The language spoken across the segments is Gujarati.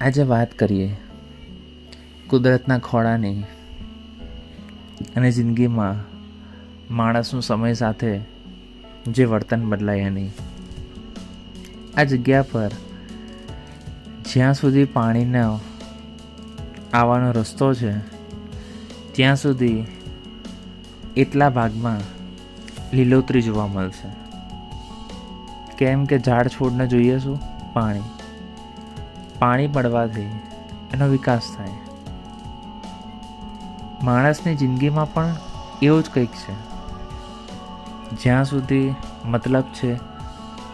આજે વાત કરીએ કુદરતના ખોળાની અને જિંદગીમાં માણસનું સમય સાથે જે વર્તન બદલાય એની. આ જગ્યા પર જ્યાં સુધી પાણીનો આવવાનો રસ્તો છે ત્યાં સુધી એટલા ભાગમાં લીલોતરી જોવા મળશે. કેમ કે ઝાડ છોડને જોઈએ શું? પાણી પડવાથી એનો વિકાસ થાય. માણસની જિંદગીમાં પણ એવું જ કંઈક છે. જ્યાં સુધી મતલબ છે,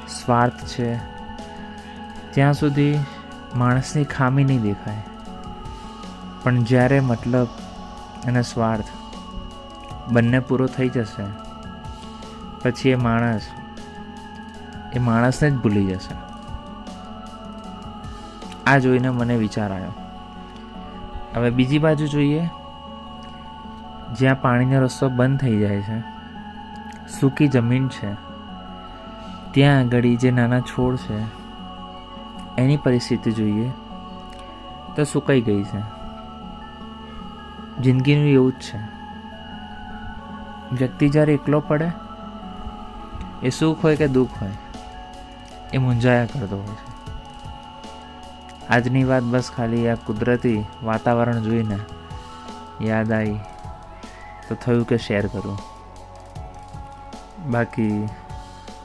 સ્વાર્થ છે, ત્યાં સુધી માણસની ખામી નહીં દેખાય. પણ જ્યારે મતલબ અને સ્વાર્થ બંને પૂરો થઈ જશે પછી એ માણસને જ ભૂલી જશે. આ જોઈને મને વિચાર આવ્યો. હવે બીજી બાજુ જોઈએ, જ્યાં પાણીનો રસ્તો બંધ થઈ જાય છે, સૂકી જમીન છે, ત્યાં આગળ જે નાના છોડ છે એની પરિસ્થિતિ જોઈએ તો સુકાઈ ગઈ છે. જિંદગીનું એવું જ છે. વ્યક્તિ જ્યારે એકલો પડે, એ સુખ હોય કે દુઃખ હોય, એ મૂંઝાયા કરતો હોય છે. આજની વાત બસ ખાલી આ કુદરતી વાતાવરણ જોઈને યાદ આવી તો થયું કે શેર કરું. બાકી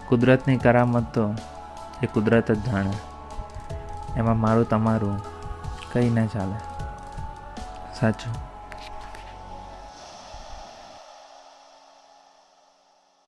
કુદરતની કરામત તો એ કુદરત જ જાણે. એમાં મારું તમારું કંઈ ના ચાલે. સાચું.